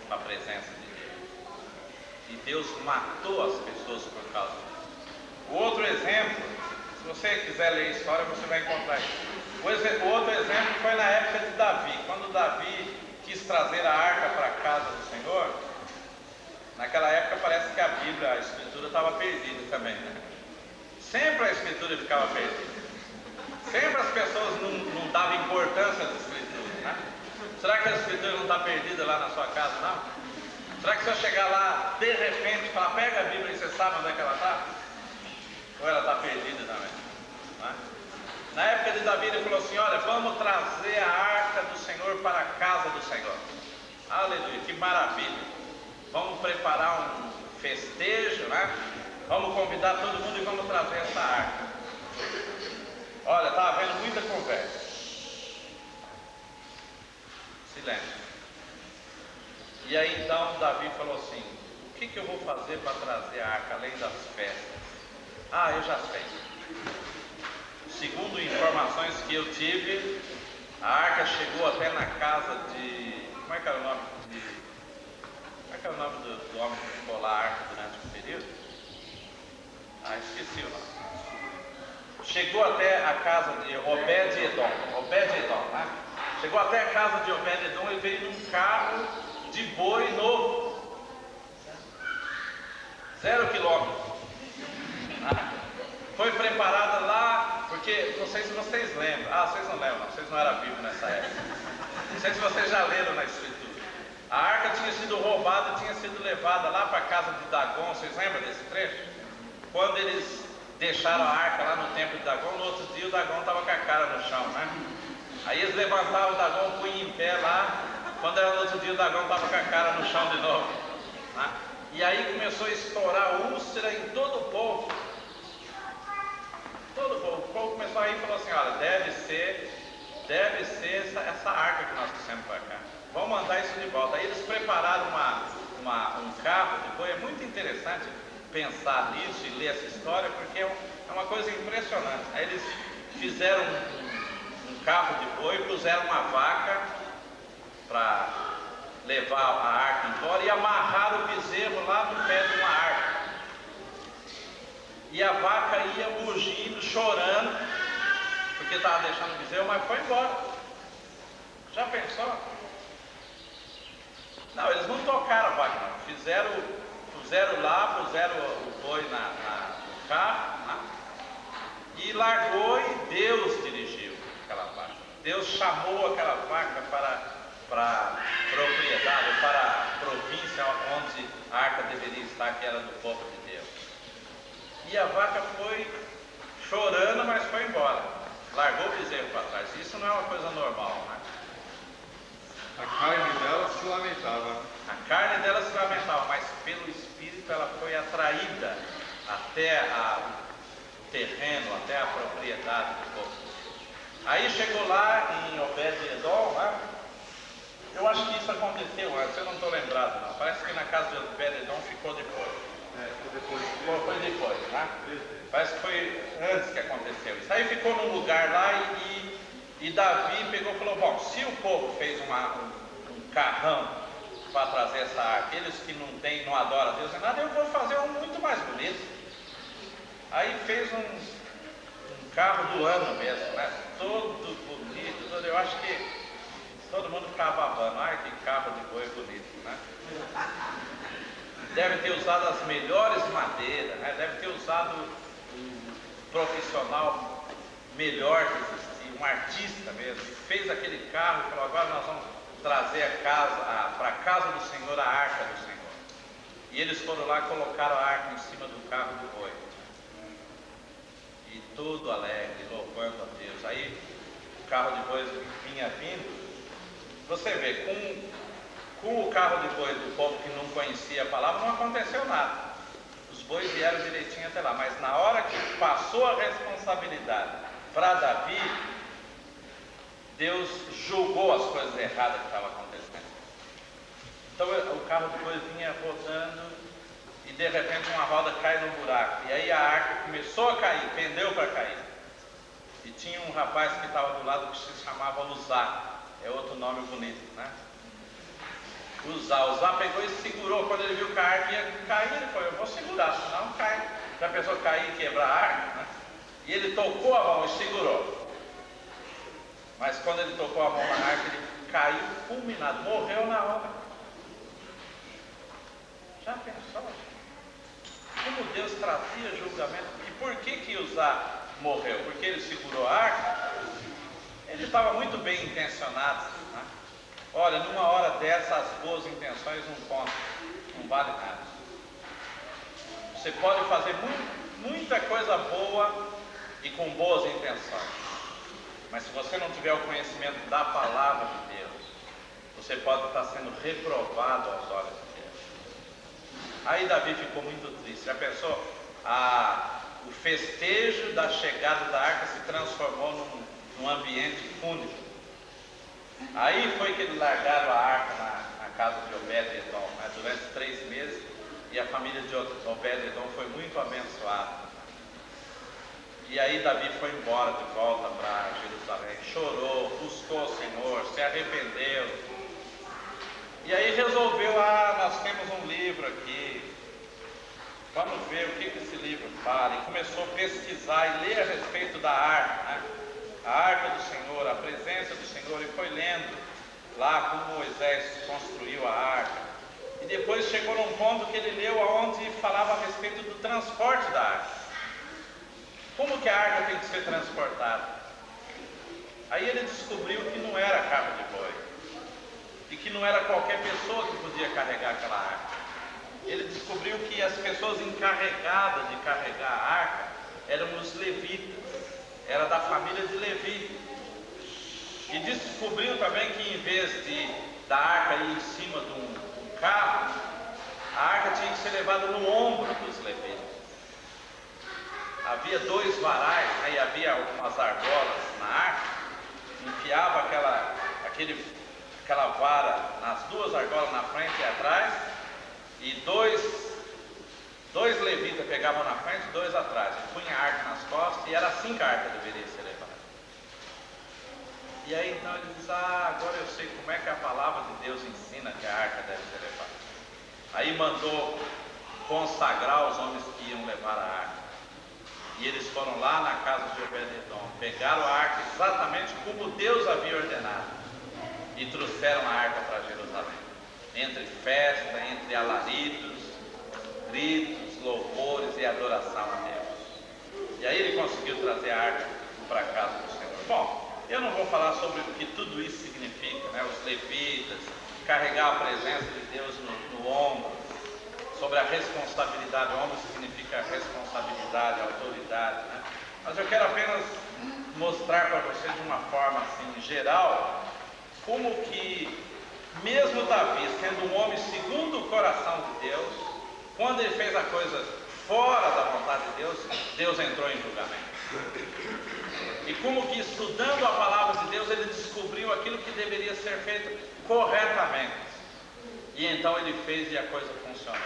A: para a presença de Deus. E Deus matou as pessoas por causa disso. O outro exemplo, se você quiser ler a história, você vai encontrar isso. O outro exemplo foi na época de Davi. Quando Davi quis trazer a arca para a casa do Senhor, naquela época parece que a Bíblia, a Escritura estava perdida também, né? Sempre a Escritura ficava perdida. Sempre as pessoas não davam importância às Escrituras, né? Será que a Escritura não está perdida lá na sua casa, não? Será que se eu chegar lá, de repente, e falar, pega a Bíblia e você sabe onde é que ela está? Ou ela está perdida também, né? Na época de Davi ele falou assim, olha, vamos trazer a arca do Senhor para a casa do Senhor. Aleluia, que maravilha. Vamos preparar um festejo, né? Vamos convidar todo mundo e vamos trazer essa arca. Olha, está havendo muita conversa. Silêncio. E aí então Davi falou assim, o que eu vou fazer para trazer a arca além das festas? Ah, eu já sei. Segundo informações que eu tive, a arca chegou até na casa de... Como é que era o nome? Como é que era o nome do homem que ficou lá a arca durante um período? Ah, esqueci o nome. Chegou até a casa de Obed-Edom, né? Chegou até a casa de Obed-Edom e veio num carro de boi novo. 0 quilômetro. Foi preparada lá, porque não sei se vocês lembram. Ah, vocês não lembram, não. Vocês não eram vivos nessa época. Não sei se vocês já leram na Escritura. A arca tinha sido roubada, tinha sido levada lá para a casa de Dagon. Vocês lembram desse trecho? Quando eles deixaram a arca lá no templo de Dagon, no outro dia o Dagon estava com a cara no chão, né? Aí eles levantavam o Dagon, punham em pé lá. Quando era no outro dia o Dagon estava com a cara no chão de novo, né? E aí começou a estourar úlcera em todo o povo. O povo começou a ir e falou assim, olha, deve ser essa arca que nós trouxemos para cá. Vamos mandar isso de volta. Aí eles prepararam um carro de boi. É muito interessante pensar nisso e ler essa história, porque é uma coisa impressionante. Aí eles fizeram um carro de boi, puseram uma vaca para levar a arca embora e amarraram o bezerro lá no pé de uma árvore. E a vaca ia mugindo, chorando, porque estava deixando o bezerro, mas foi embora. Já pensou? Não, eles não tocaram a vaca, não. Puseram lá, puseram o boi no carro, né? E largou, e Deus dirigiu aquela vaca. Deus chamou aquela vaca para a propriedade, para a província onde a arca deveria estar, que era do povo de Deus. E a vaca foi chorando, mas foi embora. Largou o bezerro para trás. Isso não é uma coisa normal, né?
D: A carne dela se lamentava.
A: A carne dela se lamentava, mas pelo Espírito ela foi atraída até o terreno, até a propriedade do povo. Aí chegou lá em Obed-Edom, né? Eu acho que isso aconteceu antes, eu não estou lembrado não. Parece que na casa de Obed-Edom ficou depois. Foi depois, né? Parece que foi antes que aconteceu isso. Aí ficou num lugar lá e Davi pegou e falou, bom, se o povo fez um carrão para trazer essa arca, eles que não adoram a Deus nem nada, eu vou fazer um muito mais bonito. Aí fez um carro do ano mesmo, né? Todo bonito, eu acho que todo mundo ficava babando, ai que carro de boi bonito, né? Deve ter usado as melhores madeiras, né? Deve ter usado um profissional melhor que existia, um artista mesmo, que fez aquele carro e falou, agora nós vamos trazer para a casa do Senhor a arca do Senhor. E eles foram lá e colocaram a arca em cima do carro do boi. E tudo alegre, louvando a Deus. Aí o carro de boi vinha vindo. Você vê, com o carro de boi do povo que não conhecia a palavra, não aconteceu nada. Os bois vieram direitinho até lá, mas na hora que passou a responsabilidade para Davi, Deus julgou as coisas erradas que estavam acontecendo. Então o carro de boi vinha rodando e de repente uma roda cai no buraco. E aí a arca começou a cair, pendeu para cair. E tinha um rapaz que estava do lado que se chamava Uzá. É outro nome bonito, né? Uzá pegou e segurou. Quando ele viu que a arca ia cair, ele falou, eu vou segurar, senão cai. Já pensou cair e quebrar a arca, né? E ele tocou a mão e segurou. Mas quando ele tocou a mão na arca, ele caiu fulminado, morreu na hora. Já pensou? Como Deus trazia julgamento? E por que Uzá morreu? Porque ele segurou a arca? Ele estava muito bem intencionado, né? Olha, numa hora dessa, as boas intenções não contam, não vale nada. Você pode fazer muita coisa boa e com boas intenções, mas se você não tiver o conhecimento da palavra de Deus, você pode estar sendo reprovado aos olhos de Deus. Aí Davi ficou muito triste. Já pensou? O festejo da chegada da arca se transformou num ambiente fúnebre. Aí foi que eles largaram a arca na casa de Obed-Edom, né, durante 3 meses, e a família de Obed-Edom foi muito abençoada. E aí Davi foi embora de volta para Jerusalém, chorou, buscou o Senhor, se arrependeu. E aí resolveu, nós temos um livro aqui, vamos ver o que esse livro fala. E começou a pesquisar e ler a respeito da arca, né? A arca do Senhor, a presença do Senhor, e foi lendo lá como Moisés construiu a arca. E depois chegou num ponto que ele leu onde falava a respeito do transporte da arca. Como que a arca tem que ser transportada? Aí ele descobriu que não era carro de boi, e que não era qualquer pessoa que podia carregar aquela arca. Ele descobriu que as pessoas encarregadas de carregar a arca eram os levitas. Era da família de Levi. E descobriu também que em vez da arca ir em cima de um carro, a arca tinha que ser levada no ombro dos levitas. Havia 2 varais, né, e havia algumas argolas na arca. Enfiava aquela vara nas 2 argolas na frente e atrás, e dois levitas pegavam na frente e 2 atrás, e punha a arca nas costas, e era assim que a arca deveria ser levada. E aí então ele diz, agora eu sei como é que a palavra de Deus ensina que a arca deve ser levada. Aí mandou consagrar os homens que iam levar a arca. E eles foram lá na casa de Obed-edom, pegaram a arca exatamente como Deus havia ordenado e trouxeram a arca para Jerusalém. Entre festa, entre alaridos, gritos, louvores e adoração a Deus. E aí ele conseguiu trazer a arca para a casa do Senhor. Bom, eu não vou falar sobre o que tudo isso significa, né? Os levitas, carregar a presença de Deus no ombro, sobre a responsabilidade. O ombro significa responsabilidade, autoridade, né? Mas eu quero apenas mostrar para vocês de uma forma assim, geral, como que mesmo Davi, sendo um homem segundo o coração de Deus, quando ele fez a coisa fora da vontade de Deus, Deus entrou em julgamento. E como que estudando a palavra de Deus, ele descobriu aquilo que deveria ser feito corretamente. E então ele fez e a coisa funcionou.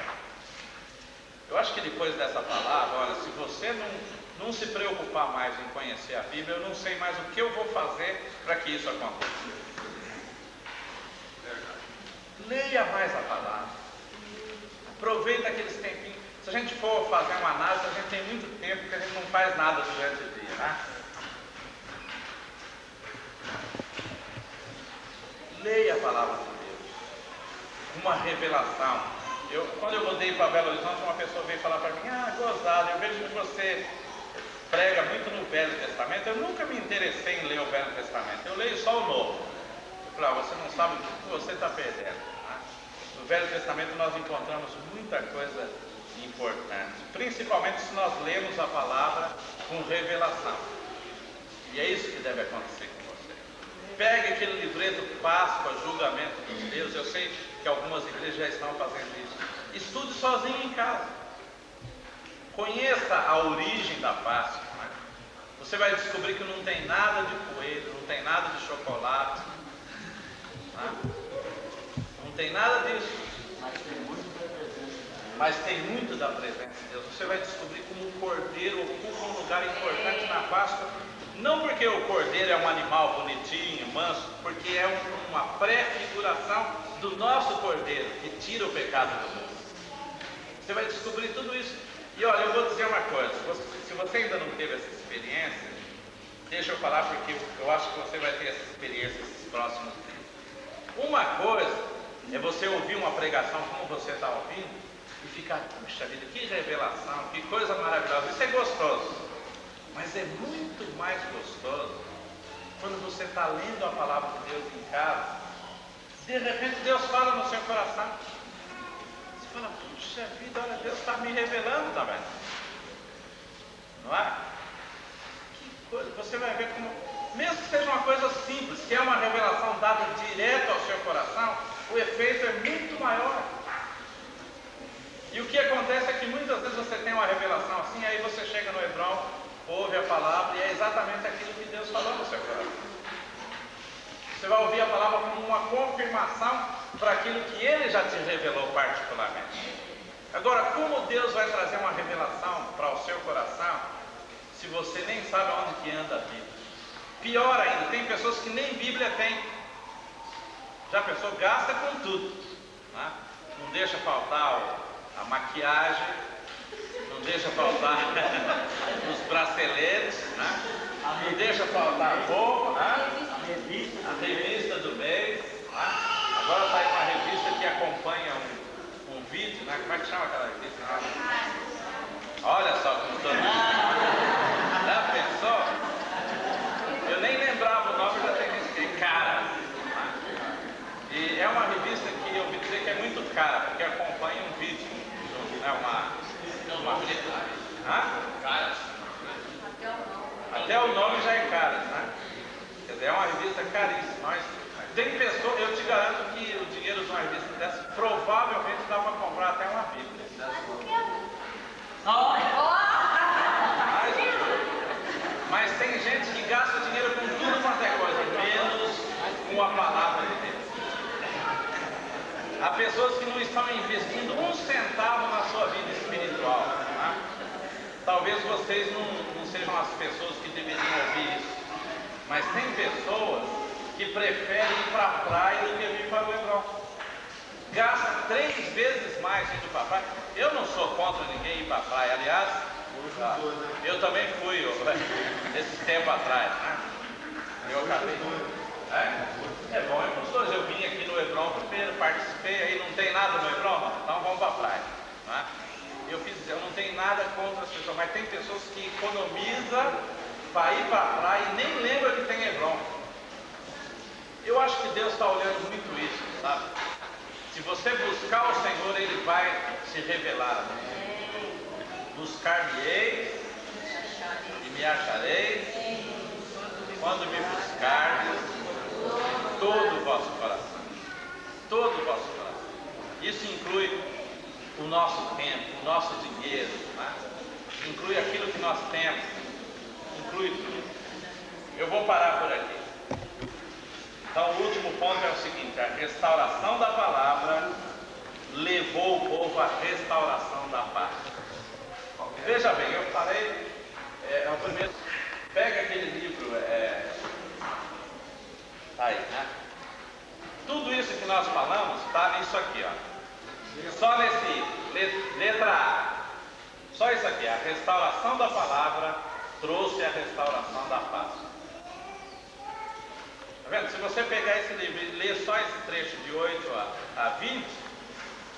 A: Eu acho que depois dessa palavra, olha, se você não se preocupar mais em conhecer a Bíblia, eu não sei mais o que eu vou fazer para que isso aconteça. Leia mais a palavra. Aproveita aqueles tempinhos. Se a gente for fazer uma análise, a gente tem muito tempo porque a gente não faz nada durante o dia, né? Leia a palavra de Deus. Uma revelação. Quando eu mudei para Belo Horizonte, uma pessoa veio falar para mim: gozado, eu vejo que você prega muito no Velho Testamento. Eu nunca me interessei em ler o Velho Testamento. Eu leio só o Novo. Eu falei: você não sabe o que você está perdendo. Né? No Velho Testamento nós encontramos muita coisa importante, principalmente se nós lemos a palavra com revelação. E é isso que deve acontecer com você. Pegue aquele livreto Páscoa, julgamento dos deuses. Eu sei que algumas igrejas já estão fazendo isso. Estude sozinho em casa. Conheça a origem da Páscoa. Né? Você vai descobrir que não tem nada de coelho, não tem nada de chocolate. Né? Não tem nada disso. Mas tem muito da presença de Deus. Você vai descobrir como o cordeiro ocupa um lugar importante na Páscoa. Não porque o cordeiro é um animal bonitinho, manso, porque é uma pré-figuração do nosso cordeiro, que tira o pecado do mundo. Você vai descobrir tudo isso. E olha, eu vou dizer uma coisa, se você ainda não teve essa experiência, deixa eu falar, porque eu acho que você vai ter essa experiência nesses próximos dias. Uma coisa é você ouvir uma pregação como você está ouvindo e ficar: puxa vida, que revelação, que coisa maravilhosa. Isso é gostoso. Mas é muito mais gostoso quando você está lendo a palavra de Deus em casa. De repente Deus fala no seu coração. Você fala: puxa vida, olha, Deus está me revelando também. Não é? Que coisa, você vai ver como, mesmo que seja uma coisa simples, que é uma revelação dada direto ao seu coração, o efeito é muito maior. E o que acontece é que muitas vezes você tem uma revelação assim, aí você chega no Hebron, ouve a palavra e é exatamente aquilo que Deus falou no seu coração. Você vai ouvir a palavra como uma confirmação para aquilo que Ele já te revelou particularmente. Agora, como Deus vai trazer uma revelação para o seu coração se você nem sabe onde que anda a Bíblia? Pior ainda, tem pessoas que nem Bíblia tem. Já a pessoa gasta com tudo, né? Não deixa faltar a maquiagem, não deixa faltar os braceletes, né? Não deixa faltar a roupa, né? A revista do mês, né? Agora está aí uma revista que acompanha um vídeo, né? Como é que chama aquela revista? Olha só como todo mundo. Já pensou? Eu nem lembrava o nome, já tem visto que é cara. Né? E é uma revista que eu ouvi dizer que é muito cara, porque acompanha um vídeo, né? Uma até o nome já é caro, né? Quer dizer, é uma revista caríssima. Mas tem pessoas, eu te garanto que o dinheiro de uma revista dessa provavelmente dá para comprar até uma Bíblia. Mas tem gente que gasta dinheiro com tudo quanto é coisa, menos com a palavra de Deus. Há pessoas que não estão investindo um centavo na sua vida espiritual. Né? Talvez vocês não sejam as pessoas que deveriam ouvir isso, mas tem pessoas que preferem ir para a praia do que vir para o Hebron. Gasta 3 vezes mais indo para a praia. Eu não sou contra ninguém ir para a praia. Aliás, Eu também fui, esse tempo atrás, né? Eu acabei. É bom, é para os dois. Eu vim aqui no Hebron primeiro, participei, aí não tem nada no Hebron, então vamos para a praia. Né? Eu não tenho nada contra as pessoas, mas tem pessoas que economizam para ir para a praia e nem lembra que tem Hebron. Eu acho que Deus está olhando muito isso, sabe? Se você buscar o Senhor, Ele vai se revelar a você. Buscar-me-eis e me achareis quando me buscardes todo o vosso coração. Todo o vosso coração. Isso inclui o nosso tempo, o nosso dinheiro, né? Inclui aquilo que nós temos, inclui tudo. Eu vou parar por aqui. Então o último ponto é o seguinte: a restauração da palavra levou o povo à restauração da paz. Veja bem, eu falei, o primeiro, pega aquele livro, tá aí, né? Tudo isso que nós falamos está nisso aqui, ó. Só nesse, letra A. Só isso aqui, a restauração da palavra trouxe a restauração da paz. Tá vendo? Se você pegar esse livro e ler só esse trecho de 8 a 20,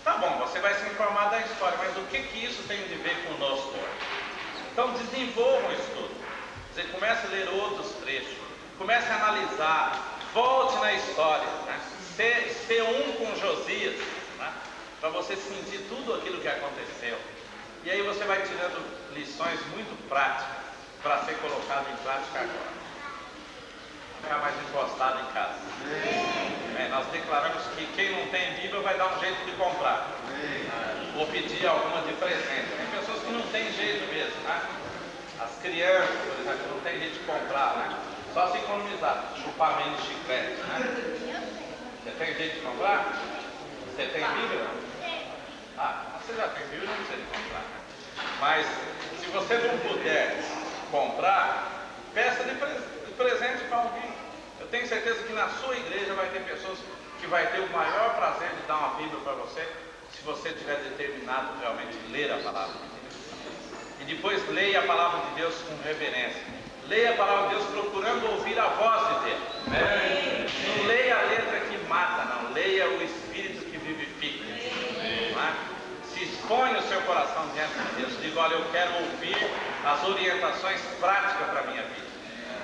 A: tá bom, você vai se informar da história, mas o que isso tem de ver conosco hoje? Então desenvolvam isso tudo. Você comece a ler outros trechos, comece a analisar, volte na história, né? Ser um com Josias, né? Para você sentir tudo aquilo que aconteceu. E aí você vai tirando lições muito práticas para ser colocado em prática agora. Ficar mais encostado em casa. Nós declaramos que quem não tem Bíblia vai dar um jeito de comprar. Ou pedir alguma de presente. Tem pessoas que não têm jeito mesmo, né? As crianças, por exemplo, não tem jeito de comprar, né? Só se economizar, chupar menos chiclete, né? Você tem jeito de comprar? Você tem Bíblia? Você já tem Bíblia, não precisa de comprar. Mas se você não puder comprar, peça de presente para alguém. Eu tenho certeza que na sua igreja vai ter pessoas que vai ter o maior prazer de dar uma Bíblia para você, se você tiver determinado realmente ler a palavra de Deus. E depois leia a palavra de Deus com reverência. Leia a palavra de Deus procurando ouvir a voz de Deus. Não leia a letra que mata, não. Leia o Espírito que vivifica. Não é? Se expõe o seu coração diante de Deus. Diga: olha, eu quero ouvir as orientações práticas para a minha vida.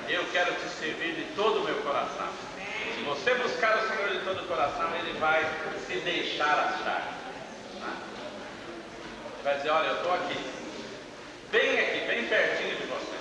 A: Eu quero te servir de todo o meu coração. Se você buscar o Senhor de todo o coração, Ele vai se deixar achar. Vai dizer: olha, eu estou aqui, bem pertinho de você.